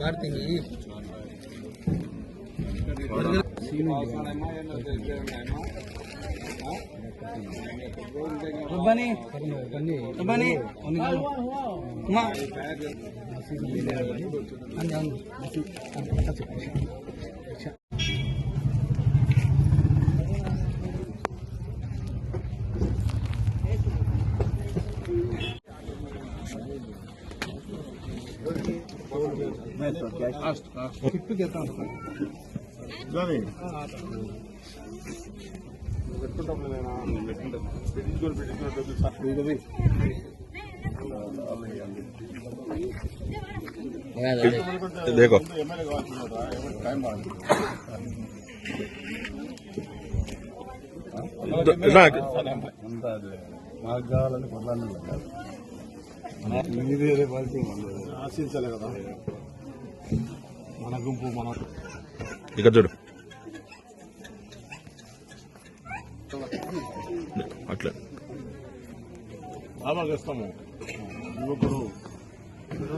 भारती देखो ఆశించాలి కదా మన గుంపు మన ఇక్కడ చూడు అట్లా బాగా చేస్తాము. యువకుడు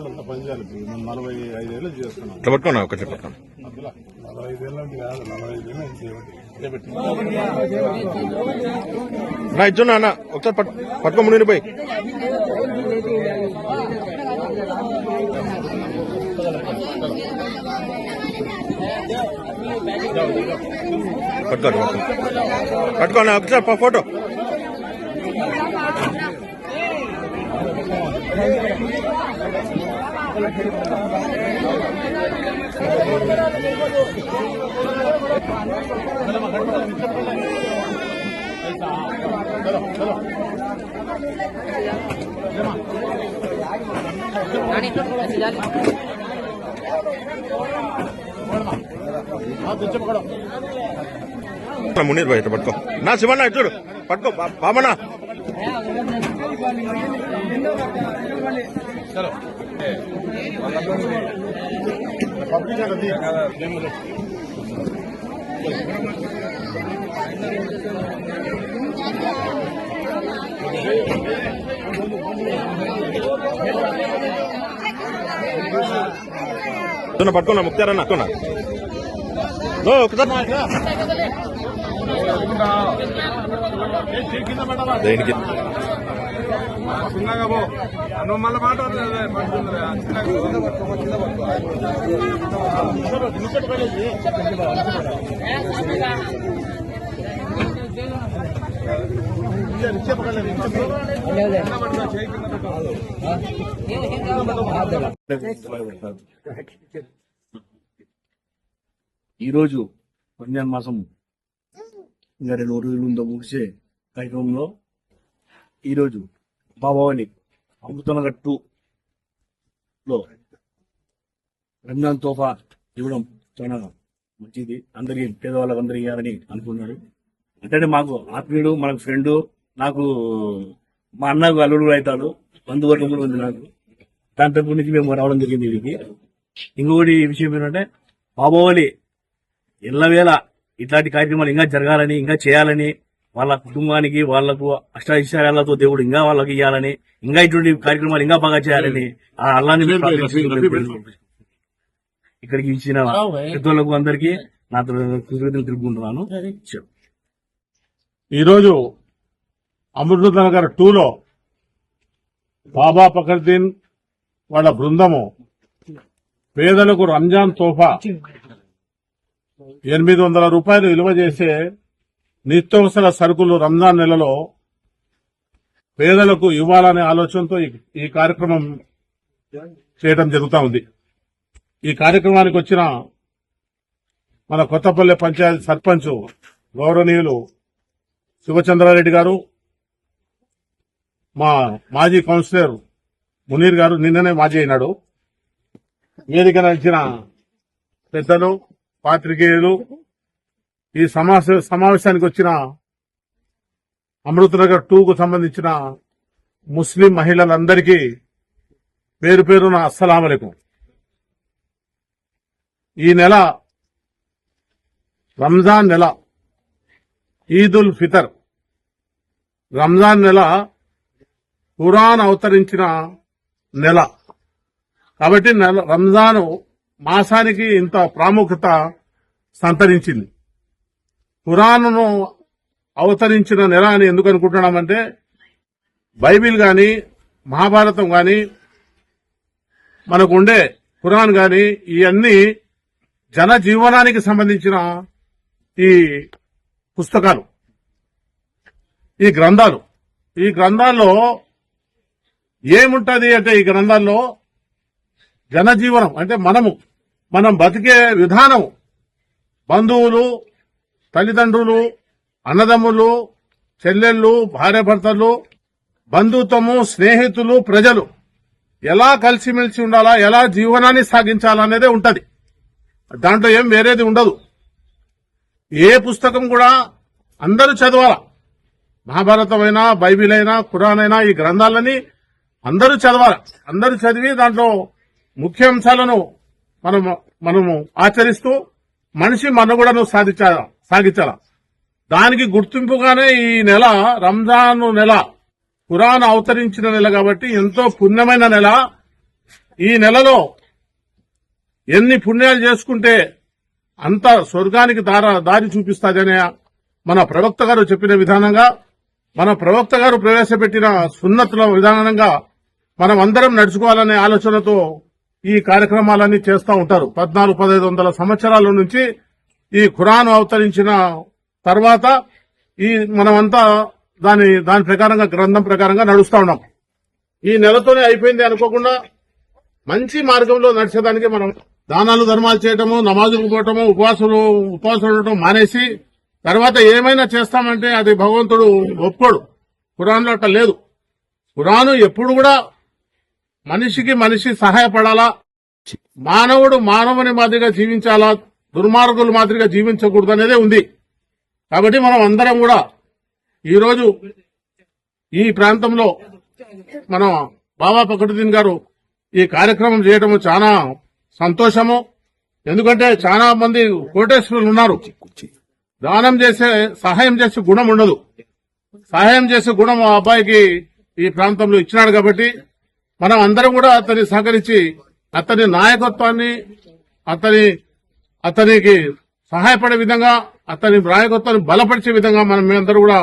అంత పనిచేయాలి. మనం 45 ఏళ్ళు చేస్తున్నాం. ఇట్లా పట్టుకున్నా ఒక చెప్పండి 45 ఏళ్ళు అంటే కాదు, 45 ఏళ్ళు నా ఇచ్చున్నా అన్న ఒకసారి పట్టుకో ముందు పోయి పట్టుకోండి ఒకసారి ఫోటో మునీర్ భాయ్ పట్టుకో నా శివన్న చూడు పట్టుకో బాబనా పట్టుకున్నా ముక్తారన్న ఒకసారి దేనికి చిన్నగా పో నువ్వు మళ్ళీ మాట్లాడలేదు. ఈరోజు రంజాన్ మాసం ఇంకా 2 రోజుల ముందు ముగిసే కార్యక్రమంలో ఈరోజు బాబావని అమృతనగర్ 2లో రంజాన్ తోఫా ఇవ్వడం చాలా మంచిది. అందరికీ పేదవాళ్ళందరూ ఇవ్వాలని అనుకున్నాడు. అంటే మాకు ఆత్మీయుడు, మనకు ఫ్రెండ్, నాకు మా అన్నకు అల్లుడు అవుతాడు, బంధువర్గం కూడా ఉంది నాకు. దాని తరపు నుంచి మేము రావడం జరిగింది వీరికి. ఇంకొకటి విషయం ఏంటంటే బాబావలి ఎల్లవేళ ఇట్లాంటి కార్యక్రమాలు ఇంకా జరగాలని, ఇంకా చేయాలని, వాళ్ళ కుటుంబానికి వాళ్లకు అష్టాయిష్టాలతో దేవుడు ఇంకా వాళ్ళకి ఇవ్వాలని, ఇంకా ఇటువంటి కార్యక్రమాలు ఇంకా బాగా చేయాలని ఆ అల్లాని ఇక్కడికి ఇచ్చిన పెద్దోళ్లకు అందరికీ నా కృతజ్ఞతలు తెలుపుకుంటున్నాను. ఈరోజు అమృతనగర్ 2లో బాబా ఫకరుద్దీన్ వాళ్ళ బృందము పేదలకు రంజాన్ తోఫా 800 రూపాయలు విలువ చేసే నిత్యావసర సరుకులు రంజాన్ నెలలో పేదలకు ఇవ్వాలనే ఆలోచనతో ఈ కార్యక్రమం చేయడం జరుగుతూ ఉంది. ఈ కార్యక్రమానికి వచ్చిన మన కొత్తపల్లె పంచాయతీ సర్పంచ్ గౌరవనీయులు శివచంద్రారెడ్డి గారు, మా మాజీ కౌన్సిలర్ మునీర్ గారు, నిన్ననే మాజీ అయినాడు, వేదిక ఇచ్చిన పెద్దలు, పాత్రికేయులు, ఈ సమావేశానికి వచ్చిన అమృతనగర్ 2కు సంబంధించిన ముస్లిం మహిళలందరికీ పేరు పేరున అస్సలాము అలైకుం. ఈ నెల రంజాన్ నెల, ఈద్ ఉల్ ఫితర్. రంజాన్ నెల ఖురాన్ అవతరించిన నెల కాబట్టి రంజాన్ మాసానికి ఇంత ప్రాముఖ్యత సంతరించింది. ఖురాన్ను అవతరించిన నెల అని ఎందుకు అనుకుంటున్నామంటే బైబిల్ గాని, మహాభారతం గాని, మనకు ఉండే ఖురాన్ గాని ఇవన్నీ జనజీవనానికి సంబంధించిన ఈ పుస్తకాలు, ఈ గ్రంథాల్లో ఏముంటది అంటే ఈ గ్రంథాల్లో జనజీవనం అంటే మనం బతికే విధానం, బంధువులు, తల్లిదండ్రులు, అన్నదమ్ములు, చెల్లెళ్ళు, భార్యాభర్తలు, బంధుత్వము, స్నేహితులు, ప్రజలు ఎలా కలిసిమెలిసి ఉండాలా, ఎలా జీవనాన్ని సాగించాలనేదే ఉంటది. దాంట్లో ఏం వేరేది ఉండదు. ఏ పుస్తకం కూడా అందరూ చదవాలా. మహాభారతం అయినా, బైబిల్ అయినా, ఖురాన్ అయినా ఈ గ్రంథాలని అందరూ చదవాలి. అందరూ చదివి దాంట్లో ముఖ్యాంశాలను మనము ఆచరిస్తూ మనిషి మనుగడను సాగించాల. దానికి గుర్తింపుగానే ఈ నెల రంజాన్ నెల, ఖురాన్ అవతరించిన నెల కాబట్టి ఎంతో పుణ్యమైన నెల. ఈ నెలలో ఎన్ని పుణ్యాలు చేసుకుంటే అంత స్వర్గానికి దారి చూపిస్తాదనే మన ప్రవక్త గారు చెప్పిన విధానంగా, మన ప్రవక్త గారు ప్రవేశపెట్టిన సున్నతుల విధానంగా మనం అందరం నడుచుకోవాలనే ఆలోచనతో ఈ కార్యక్రమాలన్నీ చేస్తూ ఉంటారు. 1400-1500 సంవత్సరాల నుంచి ఈ ఖురాన్ అవతరించిన తర్వాత మనమంతా దాని ప్రకారంగా, గ్రంథం ప్రకారంగా నడుస్తా ఉన్నాం. ఈ నెలతోనే అయిపోయింది అనుకోకుండా మంచి మార్గంలో నడిచేదానికి మనం దానాలు ధర్మాలు చేయటము, నమాజులకు పోవటము, ఉపవాసాలు ఉండటం మానేసి తర్వాత ఏమైనా చేస్తామంటే అది భగవంతుడు ఒప్పుకోడు. ఖురాన్లో అట్లా లేదు. ఖురాను ఎప్పుడు కూడా మనిషికి మనిషి సహాయపడాలా, మానవుడు మానవుని మాదిరిగా జీవించాలా, దుర్మార్గుల మాదిరిగా జీవించకూడదు అనేదే ఉంది. కాబట్టి మనం అందరం కూడా ఈరోజు ఈ ప్రాంతంలో మన బాబా ఫక్రుద్దీన్ గారు ఈ కార్యక్రమం చేయడం చాలా సంతోషము. ఎందుకంటే చాలా మంది కోటేశ్వరులు ఉన్నారు. దానం చేసే, సహాయం చేసే గుణం ఉండదు. సహాయం చేసే గుణం ఆ అబ్బాయికి ఈ ప్రాంతంలో ఇచ్చినాడు కాబట్టి మనం అందరం కూడా అతన్ని సహకరించి అతని నాయకత్వాన్ని, అతనికి సహాయపడే విధంగా, అతని నాయకత్వాన్ని బలపరిచే విధంగా మేమందరూ కూడా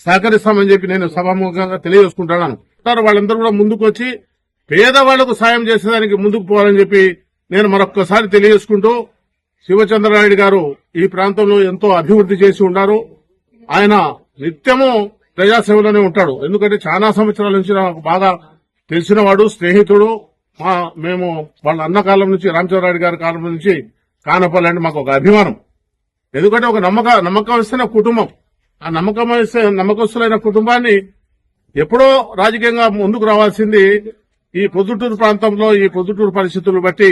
సహకరిస్తామని చెప్పి నేను సభాముఖంగా తెలియజేసుకుంటున్నాను. వాళ్ళందరూ కూడా ముందుకు వచ్చి పేదవాళ్లకు సాయం చేసేదానికి ముందుకు పోవాలని చెప్పి నేను మరొక్కసారి తెలియజేసుకుంటూ, శివచంద్రనాయుడు గారు ఈ ప్రాంతంలో ఎంతో అభివృద్ధి చేసి ఉన్నారు. ఆయన నిత్యము ప్రజాసేవలోనే ఉంటాడు. ఎందుకంటే చాలా సంవత్సరాల నుంచి నాకు బాగా తెలిసిన వాడు, స్నేహితుడు. మేము వాళ్ళ అన్న కాలం నుంచి, రామచంద్రనాయుడు గారి కాలం నుంచి కానపల్లి అంటే మాకు ఒక అభిమానం. ఎందుకంటే ఒక నమ్మకమైన కుటుంబం. ఆ నమ్మకస్తులైన కుటుంబాన్ని ఎప్పుడో రాజకీయంగా ముందుకు రావాల్సింది ఈ పొద్దుటూరు ప్రాంతంలో, ఈ పొద్దుటూరు పరిస్థితులు బట్టి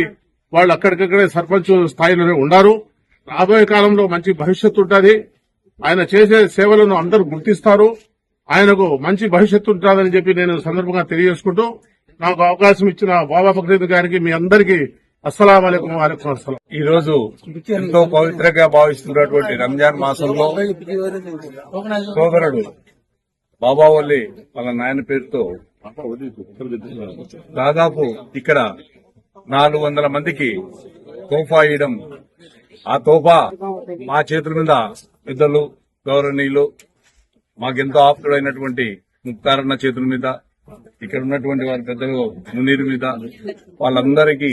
వాళ్ళు అక్కడికక్కడే సర్పంచ్ స్థాయిలోనే ఉన్నారు. రాబోయే కాలంలో మంచి భవిష్యత్తు ఉంటుంది. ఆయన చేసే సేవలను అందరూ గుర్తిస్తారు. ఆయనకు మంచి భవిష్యత్తు ఉంటుందని చెప్పి నేను సందర్భంగా తెలియజేసుకుంటూ, నాకు అవకాశం ఇచ్చిన బాబా ఫక్రుద్దీన్ గారికి మీ అందరికీ అస్సలాం వాలేకుం. వాలేకుం అస్సలాం. ఈ రోజు ఎంతో పవిత్రంగా భావిస్తున్నటువంటి రంజాన్ మాసంలో సోదరుడు బాబావల్లి వాళ్ళ నాయన పేరుతో దాదాపు ఇక్కడ 400 మందికి తోఫా ఇవ్వడం, ఆ తోఫా మా చేతుల మీద పెద్దలు, గౌరవనీయులు, మాకెంతో ఆప్తుడైనటువంటి ముక్తారన్న చేతుల మీద, ఇక్కడ ఉన్నటువంటి వారి పెద్దలు మునీర్ మీద, వాళ్ళందరికీ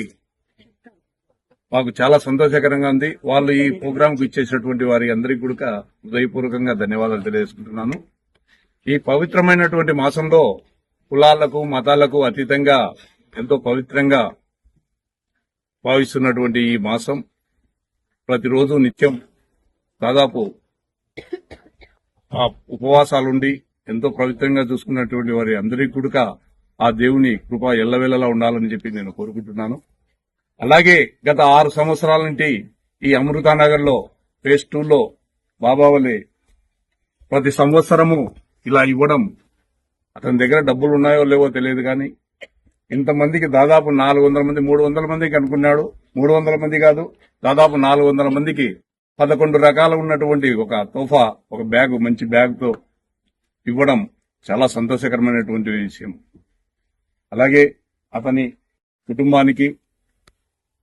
మాకు చాలా సంతోషకరంగా ఉంది. వాళ్ళు ఈ ప్రోగ్రాంకు ఇచ్చేసినటువంటి వారి అందరికీ కూడా హృదయపూర్వకంగా ధన్యవాదాలు తెలియజేసుకుంటున్నాను. ఈ పవిత్రమైనటువంటి మాసంలో కులాలకు, మతాలకు అతీతంగా ఎంతో పవిత్రంగా భావిస్తున్నటువంటి ఈ మాసం ప్రతిరోజు నిత్యం దాదాపు ఆ ఉపవాసాలుండి ఎంతో పవిత్రంగా చూసుకున్నటువంటి వారి అందరికీ కూడా ఆ దేవుని కృప ఎల్లవేళలా ఉండాలని చెప్పి నేను కోరుకుంటున్నాను. అలాగే గత 6 సంవత్సరాల నుండి ఈ అమృతానగర్ లో ఫేజ్ 2లో బాబావలి ప్రతి సంవత్సరము ఇలా ఇవ్వడం, అతని దగ్గర డబ్బులు ఉన్నాయో లేవో తెలియదు కానీ ఇంతమందికి దాదాపు 400 మంది, 300 మందికి అనుకున్నాడు. 300 మంది కాదు, దాదాపు 400 మందికి 11 రకాలు ఉన్నటువంటి ఒక తోఫా, ఒక బ్యాగ్, మంచి బ్యాగ్తో ఇవ్వడం చాలా సంతోషకరమైనటువంటి విషయం. అలాగే అతని కుటుంబానికి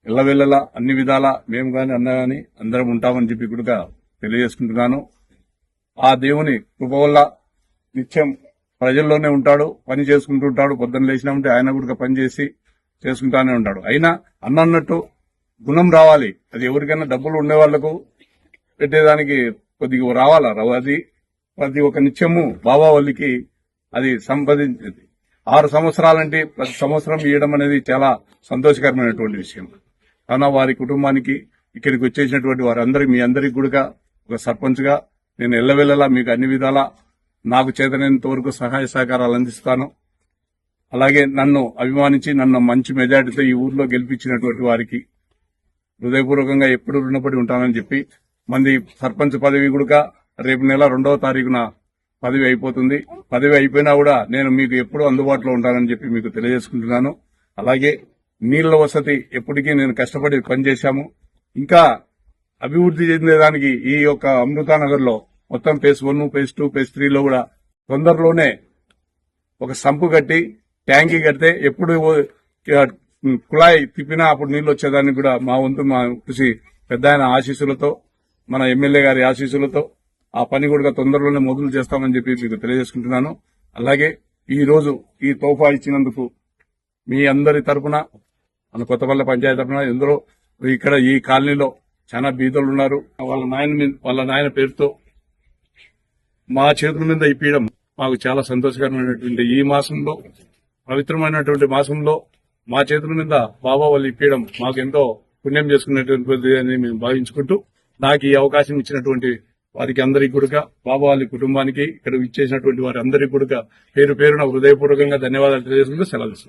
ఎల్లవెల్లలా అన్ని విధాలా మేము గాని అన్న గాని అందరం ఉంటామని చెప్పి కూడా తెలియజేసుకుంటున్నాను. ఆ దేవుని కృప వల్ల నిత్యం ప్రజల్లోనే ఉంటాడు, పని చేసుకుంటూ ఉంటాడు. పొద్దున్న లేచినామంటే ఆయన కూడా పని చేసి చేసుకుంటానే ఉంటాడు. అయినా అన్నట్టు గుణం రావాలి. అది ఎవరికైనా డబ్బులు ఉండే వాళ్లకు పెట్టేదానికి కొద్దిగా రావాలా. అది ప్రతి ఒక్క నిత్యము బాబా వాళ్ళకి అది సంపాదించింది. 6 సంవత్సరాలంటే ప్రతి సంవత్సరం ఇవ్వడం అనేది చాలా సంతోషకరమైనటువంటి విషయం. కావున వారి కుటుంబానికి ఇక్కడికి వచ్చేసినటువంటి వారందరికీ, మీ అందరికీ కూడా ఒక సర్పంచ్ గా నేను ఎల్లవెల్లలా మీకు అన్ని విధాలా నాకు చేతనైనంత వరకు సహాయ సహకారాలు అందిస్తాను. అలాగే నన్ను అభిమానించి నన్ను మంచి మెజార్టీతో ఈ ఊర్లో గెలిపించినటువంటి వారికి హృదయపూర్వకంగా ఎప్పుడు రుణపడి ఉంటానని చెప్పి, మంది సర్పంచ్ పదవి కూడా రేపు నెల 2వ తారీఖున పదవి అయిపోతుంది. పదవి అయిపోయినా కూడా నేను మీకు ఎప్పుడూ అందుబాటులో ఉంటానని చెప్పి మీకు తెలియజేసుకుంటున్నాను. అలాగే నీళ్ల వసతి ఎప్పటికీ నేను కష్టపడి పనిచేశాము. ఇంకా అభివృద్ధి చెందేదానికి ఈ యొక్క అమృతానగర్ లో మొత్తం ఫేజ్ 1, ఫేజ్ 2, ఫేజ్ 3 లో కూడా తొందరలోనే ఒక సంపు కట్టి ట్యాంకీ కడితే ఎప్పుడు కుళాయి తిప్పినా అప్పుడు నీళ్లు వచ్చేదానికి కూడా మా వంతు మా కృషి పెద్ద ఆయన ఆశీస్సులతో, మన ఎమ్మెల్యే గారి ఆశీస్సులతో ఆ పని కూడా తొందరలోనే మొదలు చేస్తామని చెప్పి మీకు తెలియజేసుకుంటున్నాను. అలాగే ఈ రోజు ఈ తోఫా ఇచ్చినందుకు మీ అందరి తరపున, మన కొత్తపల్లి పంచాయతీ తరపున, ఎందరో ఇక్కడ ఈ కాలనీలో చాలా బీదలు ఉన్నారు. వాళ్ళ నాయన పేరుతో మా చేతుల మీద ఇప్పించడం మాకు చాలా సంతోషకరమైనటువంటి ఈ మాసంలో, పవిత్రమైనటువంటి మాసంలో మా చేతుల మీద బాబా వాళ్ళు ఇప్పించడం మాకు ఎంతో పుణ్యం చేసుకునేటువంటి అని మేము భావించుకుంటూ, నాకు ఈ అవకాశం ఇచ్చినటువంటి వారికి అందరికీ కూడా, బాబా వాళ్ళ కుటుంబానికి, ఇక్కడ ఇచ్చేసినటువంటి వారి అందరికీ కూడా పేరు పేరున హృదయపూర్వకంగా ధన్యవాదాలు తెలియజేసుకుంటూ సెలవు.